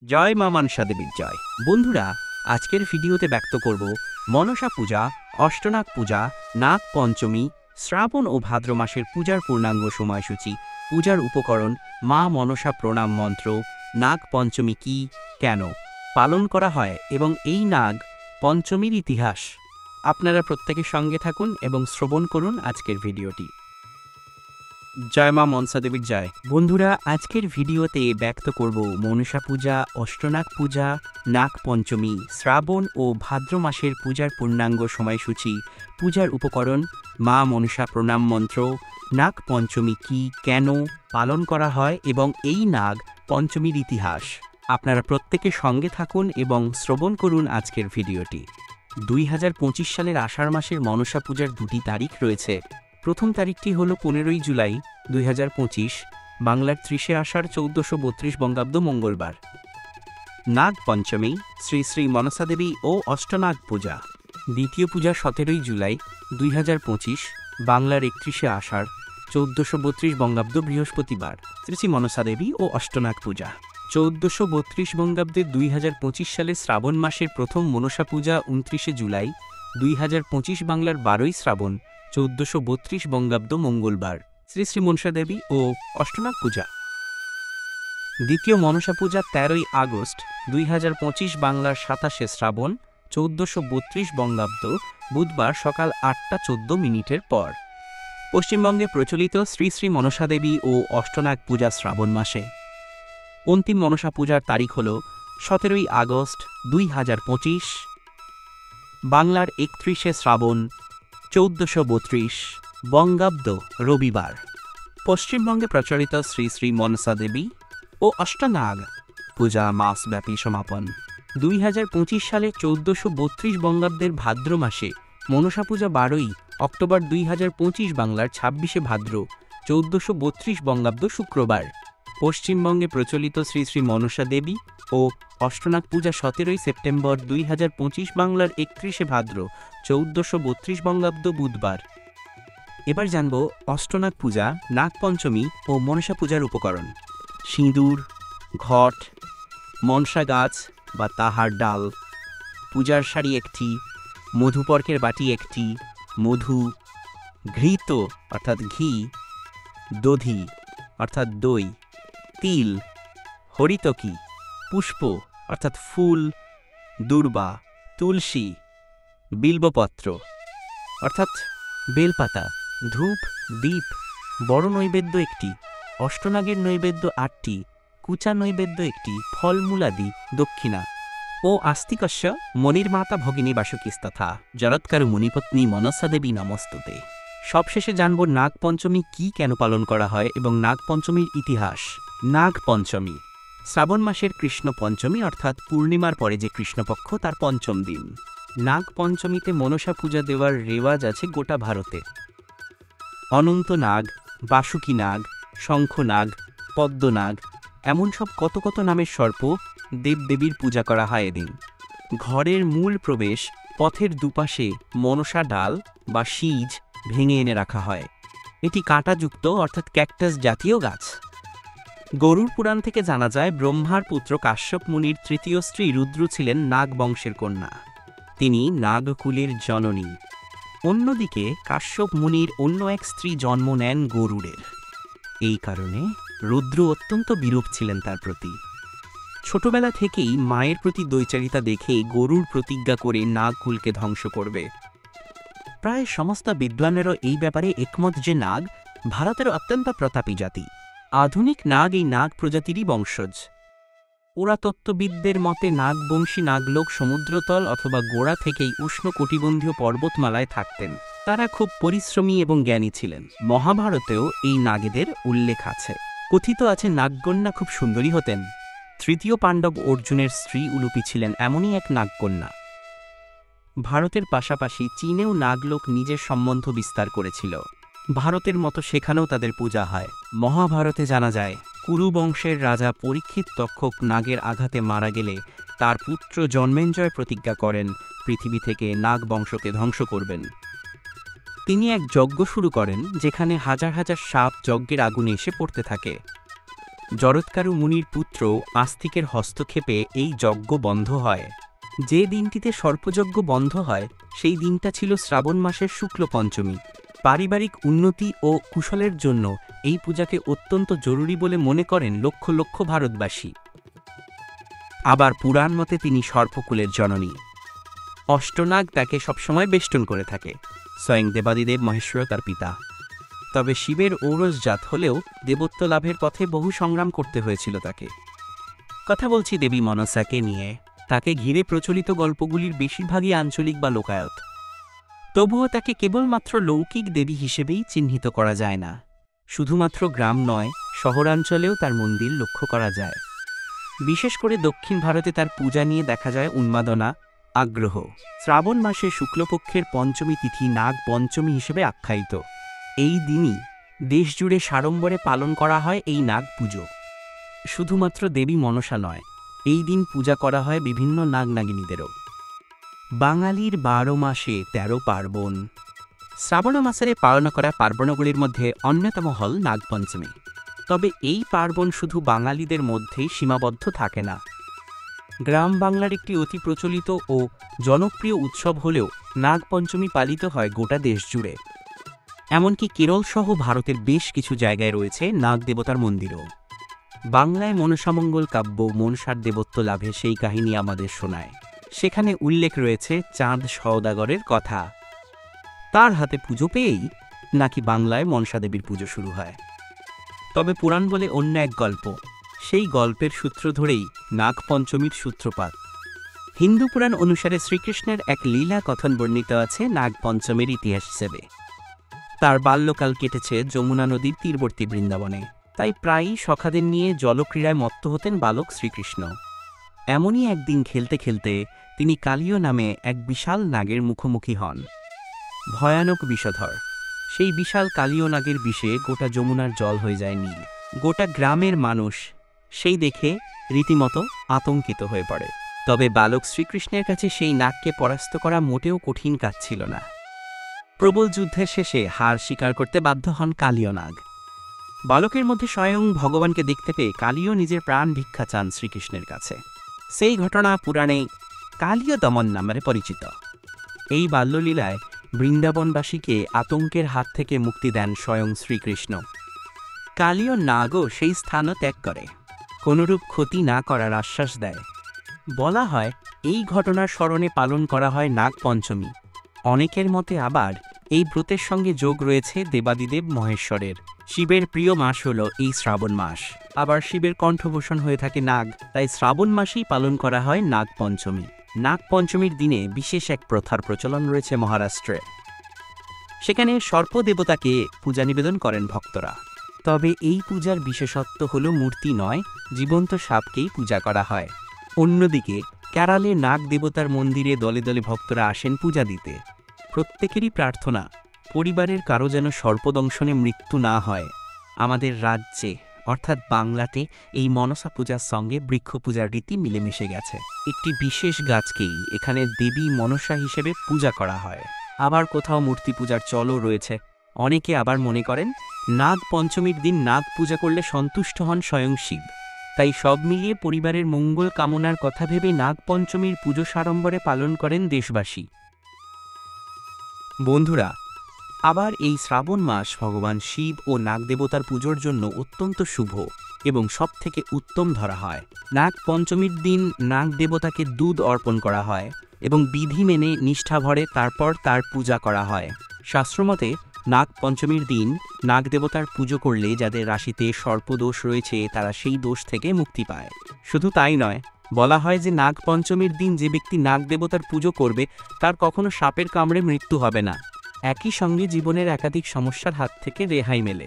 জয় মা মনসা দেবীর জয়। বন্ধুরা, আজকের ভিডিওতে ব্যক্ত করব মনসা পূজা, অষ্টনাগ পূজা, নাগ পঞ্চমী, শ্রাবণ ও ভাদ্র মাসের পূজার পূর্ণাঙ্গ সময়সূচি, পূজার উপকরণ, মা মনসা প্রণাম মন্ত্র, নাগ পঞ্চমী কি, কেন পালন করা হয় এবং এই নাগ পঞ্চমীর ইতিহাস। আপনারা প্রত্যেকের সঙ্গে থাকুন এবং শ্রবণ করুন আজকের ভিডিওটি। জয় মা মনসা দেবীর জয়। বন্ধুরা, আজকের ভিডিওতে ব্যক্ত করব মনসা পূজা, অষ্টনাগ পূজা, নাগ পঞ্চমী, শ্রাবণ ও ভাদ্র মাসের পূজার পূর্ণাঙ্গ সময়সূচি, পূজার উপকরণ, মা মনসা প্রণাম মন্ত্র, নাগ পঞ্চমী কি, কেন পালন করা হয় এবং এই নাগ পঞ্চমীর ইতিহাস। আপনারা প্রত্যেকে সঙ্গে থাকুন এবং শ্রবণ করুন আজকের ভিডিওটি। 2025 সালের আষাঢ় মাসের মনসা পূজার দুটি তারিখ রয়েছে। প্রথম তারিখটি হল 15ই জুলাই 2025, বাংলার 30শে আষাঢ় 1432 বঙ্গাব্দ মঙ্গলবার। নাগ পঞ্চমী, শ্রী শ্রী মনসা দেবী ও অষ্টনাগ পূজা। দ্বিতীয় পূজা 17ই জুলাই 2025, বাংলার 31শে আষাঢ় 1432 বঙ্গাব্দ বৃহস্পতিবার। শ্রী শ্রী মনসা দেবী ও অষ্টনাগ পূজা। 1432 বঙ্গাব্দে 2025 সালে শ্রাবণ মাসের প্রথম মনসা পূজা 29শে জুলাই 2025, বাংলার 12ই শ্রাবণ 1432 বঙ্গাব্দ মঙ্গলবার। শ্রী শ্রী মনসা দেবী ও অষ্টনাগ পূজা। দ্বিতীয় মনসা পূজা 13ই আগস্ট 2025, বাংলার 27শে শ্রাবণ 1432 বঙ্গাব্দ বুধবার সকাল 8টা 14 পর। পশ্চিমবঙ্গে প্রচলিত শ্রী শ্রী মনসা দেবী ও অষ্টনাগ পূজা শ্রাবণ মাসে। অন্তিম মনসা পূজার তারিখ হল 17ই আগস্ট 2025, বাংলার 31শে শ্রাবণ 1432 বঙ্গাব্দ রবিবার। পশ্চিমবঙ্গে প্রচলিত শ্রী শ্রী মনসা দেবী ও অষ্টনাগ পূজা মাসব্যাপী সমাপন। 2025 সালে 1432 বঙ্গাব্দের ভাদ্র মাসে মনসা পূজা 12ই অক্টোবর 2025, বাংলার 26শে ভাদ্র 1432 বঙ্গাব্দ শুক্রবার। পশ্চিমবঙ্গে প্রচলিত শ্রী শ্রী মনসা দেবী ও অষ্টনাগ পূজা 17ই সেপ্টেম্বর 2025, বাংলার 31শে ভাদ্র 1432 বঙ্গাব্দ বুধবার। এবার জানব অষ্টনাগ পূজা, নাগ পঞ্চমী ও মনসা পূজার উপকরণ। সিঁদুর, ঘট, মনসা গাছ বা তাহার ডাল, পূজার শাড়ি একটি, মধুপর্কের বাটি একটি, মধু, ঘৃত অর্থাৎ ঘি, দধি অর্থাৎ দই, তিল, হরিতকি, পুষ্প অর্থাৎ ফুল, দূর্বা, তুলসী, বিল্বপত্র অর্থাৎ বেলপাতা, ধূপ, দীপ, বড় নৈবেদ্য একটি, অষ্টনাগের নৈবেদ্য 8টি, কুচা নৈবেদ্য একটি, ফলমূলাদি, দক্ষিণা ও আস্তিকস্য মনির্মাতা ভগিনী বাসুকিস্তথা জরৎকার মুনিপত্নী মনসা দেবী নমস্তুতে। সবশেষে জানব নাগ পঞ্চমী কি, কেন পালন করা হয় এবং নাগ পঞ্চমীর ইতিহাস। নাগ পঞ্চমী শ্রাবণ মাসের কৃষ্ণ পঞ্চমী অর্থাৎ পূর্ণিমার পরে যে কৃষ্ণপক্ষ, তার পঞ্চম দিন। নাগ পঞ্চমীতে মনসা পূজা দেওয়ার রেওয়াজ আছে গোটা ভারতে। অনন্ত নাগ, বাসুকি নাগ, শঙ্খনাগ, পদ্মনাগ, এমন সব কত কত নামের সর্প দেবদেবীর পূজা করা হয় এদিন। ঘরের মূল প্রবেশ পথের দুপাশে মনসা ডাল বা শীজ ভেঙে এনে রাখা হয়। এটি কাঁটাযুক্ত অর্থাৎ ক্যাকটাস জাতীয় গাছ। গরুড় পুরাণ থেকে জানা যায়, ব্রহ্মার পুত্র কাশ্যপ মুনির তৃতীয় স্ত্রী রুদ্র ছিলেন নাগ বংশের কন্যা। তিনি নাগকুলের জননী। অন্যদিকে কাশ্যপ মুনির অন্য এক স্ত্রী জন্ম নেন গরুড়ের। এই কারণে রুদ্র অত্যন্ত বিরূপ ছিলেন তার প্রতি। ছোটবেলা থেকেই মায়ের প্রতি দৈচারিতা দেখে গরুড় প্রতিজ্ঞা করে নাগকুলকে ধ্বংস করবে। প্রায় সমস্ত বিদ্বানেরও এই ব্যাপারে একমত যে নাগ ভারতের অত্যন্ত প্রতাপী জাতি। আধুনিক নাগ এই নাগ প্রজাতিরই বংশজ। পুরাতত্ত্ববিদদের মতে নাগবংশী নাগলোক সমুদ্রতল অথবা গোড়া থেকেই উষ্ণকটিবন্ধীয় পর্বতমালায় থাকতেন। তারা খুব পরিশ্রমী এবং জ্ঞানী ছিলেন। মহাভারতেও এই নাগেদের উল্লেখ আছে। কথিত আছে নাগকন্যা খুব সুন্দরী হতেন। তৃতীয় পাণ্ডব অর্জুনের স্ত্রী উলুপি ছিলেন এমনই এক নাগকন্যা। ভারতের পাশাপাশি চীনেও নাগলোক নিজের সম্বন্ধ বিস্তার করেছিল। ভারতের মতো সেখানেও তাদের পূজা হয়। মহাভারতে জানা যায়, কুরু বংশের রাজা পরীক্ষিত তক্ষক নাগের আঘাতে মারা গেলে তার পুত্র জন্মেঞ্জয় প্রতিজ্ঞা করেন পৃথিবী থেকে নাগ বংশকে ধ্বংস করবেন। তিনি এক যজ্ঞ শুরু করেন যেখানে হাজার হাজার সাপ যজ্ঞের আগুনে এসে পড়তে থাকে। জরৎকারু মুনির পুত্র আস্তিকের হস্তক্ষেপে এই যজ্ঞ বন্ধ হয়। যে দিনটিতে সর্পযজ্ঞ বন্ধ হয় সেই দিনটা ছিল শ্রাবণ মাসের শুক্ল পঞ্চমী। পারিবারিক উন্নতি ও কুশলের জন্য এই পূজাকে অত্যন্ত জরুরি বলে মনে করেন লক্ষ লক্ষ ভারতবাসী। আবার পুরাণ মতে তিনি সর্পকুলের জননী। অষ্টনাগ তাকে সবসময় বেষ্টন করে থাকে। স্বয়ং দেবাদিদেব মহেশ্বর তার পিতা। তবে শিবের ঔরস জাত হলেও দেবত্ব লাভের পথে বহু সংগ্রাম করতে হয়েছিল তাকে। কথা বলছি দেবী মনসাকে নিয়ে। তাকে ঘিরে প্রচলিত গল্পগুলির বেশিরভাগই আঞ্চলিক বা লোকায়ত। তবুও তাকে কেবলমাত্র লৌকিক দেবী হিসেবেই চিহ্নিত করা যায় না। শুধুমাত্র গ্রাম নয়, শহরাঞ্চলেও তার মন্দির লক্ষ্য করা যায়। বিশেষ করে দক্ষিণ ভারতে তার পূজা নিয়ে দেখা যায় উন্মাদনা, আগ্রহ। শ্রাবণ মাসে শুক্লপক্ষের পঞ্চমী তিথি নাগ পঞ্চমী হিসেবে আখ্যায়িত। এই দিনই দেশজুড়ে সাড়ম্বরে পালন করা হয় এই নাগ পুজো। শুধুমাত্র দেবী মনসা নয়, এই দিন পূজা করা হয় বিভিন্ন নাগনাগিনীদেরও। বাঙালির 12 মাসে 13 পার্বণ। শ্রাবণ মাসে পালন করা পার্বণগুলির মধ্যে অন্যতম হল নাগপঞ্চমী। তবে এই পার্বণ শুধু বাঙালিদের মধ্যেই সীমাবদ্ধ থাকে না। গ্রাম বাংলার একটি অতি প্রচলিত ও জনপ্রিয় উৎসব হলেও নাগপঞ্চমী পালিত হয় গোটা দেশ জুড়ে। এমনকি কেরল সহ ভারতের বেশ কিছু জায়গায় রয়েছে নাগ দেবতার মন্দিরও। বাংলায় মনসামঙ্গল কাব্য মনসার দেবত্ব লাভে সেই কাহিনী আমাদের শোনায়। সেখানে উল্লেখ রয়েছে চাঁদ সওদাগরের কথা। তার হাতে পুজো পেয়েই নাকি বাংলায় মনসা দেবীর পুজো শুরু হয়। তবে পুরাণ বলে অন্য এক গল্প, সেই গল্পের সূত্র ধরেই নাগপঞ্চমীর সূত্রপাত। হিন্দু পুরাণ অনুসারে শ্রীকৃষ্ণের এক লীলা কথন বর্ণিত আছে নাগপঞ্চমীর ইতিহাস হিসেবে। তার বাল্যকাল কেটেছে যমুনা নদীর তীরবর্তী বৃন্দাবনে, তাই প্রায়ই সখাদের নিয়ে জলক্রীড়ায় মত্ত হতেন বালক শ্রীকৃষ্ণ। এমনই একদিন খেলতে খেলতে তিনি কালীয় নামে এক বিশাল নাগের মুখোমুখি হন। ভয়ানক বিষধর সেই বিশাল কালীয় নাগের বিষে গোটা যমুনার জল হয়ে যায় নীল। গোটা গ্রামের মানুষ সেই দেখে রীতিমতো আতঙ্কিত হয়ে পড়ে। তবে বালক শ্রীকৃষ্ণের কাছে সেই নাগকে পরাস্ত করা মোটেও কঠিন কাজ ছিল না। প্রবল যুদ্ধের শেষে হার স্বীকার করতে বাধ্য হন কালীয় নাগ। বালকের মধ্যে স্বয়ং ভগবানকে দেখতে পেয়ে কালীয় নিজের প্রাণ ভিক্ষা চান শ্রীকৃষ্ণের কাছে। সেই ঘটনা পুরাণে কালীয় দমন নামে পরিচিত। এই বাল্যলীলায় বৃন্দাবনবাসীকে আতঙ্কের হাত থেকে মুক্তি দেন স্বয়ং শ্রীকৃষ্ণ। কালীয় নাগও সেই স্থানও ত্যাগ করে, কোনরূপ ক্ষতি না করার আশ্বাস দেয়। বলা হয় এই ঘটনার স্মরণে পালন করা হয় নাগপঞ্চমী। অনেকের মতে আবার এই ব্রতের সঙ্গে যোগ রয়েছে দেবাদিদেব মহেশ্বরের। শিবের প্রিয় মাস হল এই শ্রাবণ মাস। আবার শিবের কণ্ঠভূষণ হয়ে থাকে নাগ, তাই শ্রাবণ মাসেই পালন করা হয় নাগপঞ্চমী। নাগপঞ্চমীর দিনে বিশেষ এক প্রথার প্রচলন রয়েছে মহারাষ্ট্রে। সেখানে সর্পদেবতাকে পূজা নিবেদন করেন ভক্তরা। তবে এই পূজার বিশেষত্ব হল মূর্তি নয়, জীবন্ত সাপকেই পূজা করা হয়। অন্যদিকে কেরালে নাগ দেবতার মন্দিরে দলে দলে ভক্তরা আসেন পূজা দিতে। প্রত্যেকেরই প্রার্থনা পরিবারের কারো যেন সর্পদংশনে মৃত্যু না হয়। আমাদের রাজ্যে অর্থাৎ বাংলাতে এই মনসা পূজার সঙ্গে বৃক্ষ পূজার রীতি মিলেমিশে গেছে। একটি বিশেষ গাছকেই এখানে দেবী মনসা হিসেবে পূজা করা হয়। আবার কোথাও মূর্তি পূজার চলও রয়েছে। অনেকে আবার মনে করেন নাগ পঞ্চমীর দিন নাগ পূজা করলে সন্তুষ্ট হন স্বয়ং শিব। তাই সব মিলিয়ে পরিবারের মঙ্গল কামনার কথা ভেবে নাগপঞ্চমীর পুজো সাড়ম্বরে পালন করেন দেশবাসী। বন্ধুরা, আবার এই শ্রাবণ মাস ভগবান শিব ও নাগদেবতার পুজোর জন্য অত্যন্ত শুভ এবং সবথেকে উত্তম ধরা হয়। নাগপঞ্চমীর দিন নাগদেবতাকে দুধ অর্পণ করা হয় এবং বিধি মেনে নিষ্ঠাভরে তারপর তার পূজা করা হয়। শাস্ত্রমতে নাগপঞ্চমীর দিন নাগদেবতার পুজো করলে যাদের রাশিতে সর্পদোষ রয়েছে তারা সেই দোষ থেকে মুক্তি পায়। শুধু তাই নয়, বলা হয় যে নাগপঞ্চমীর দিন যে ব্যক্তি নাগদেবতার পুজো করবে তার কখনো সাপের কামড়ে মৃত্যু হবে না। একই সঙ্গে জীবনের একাধিক সমস্যার হাত থেকে রেহাই মেলে।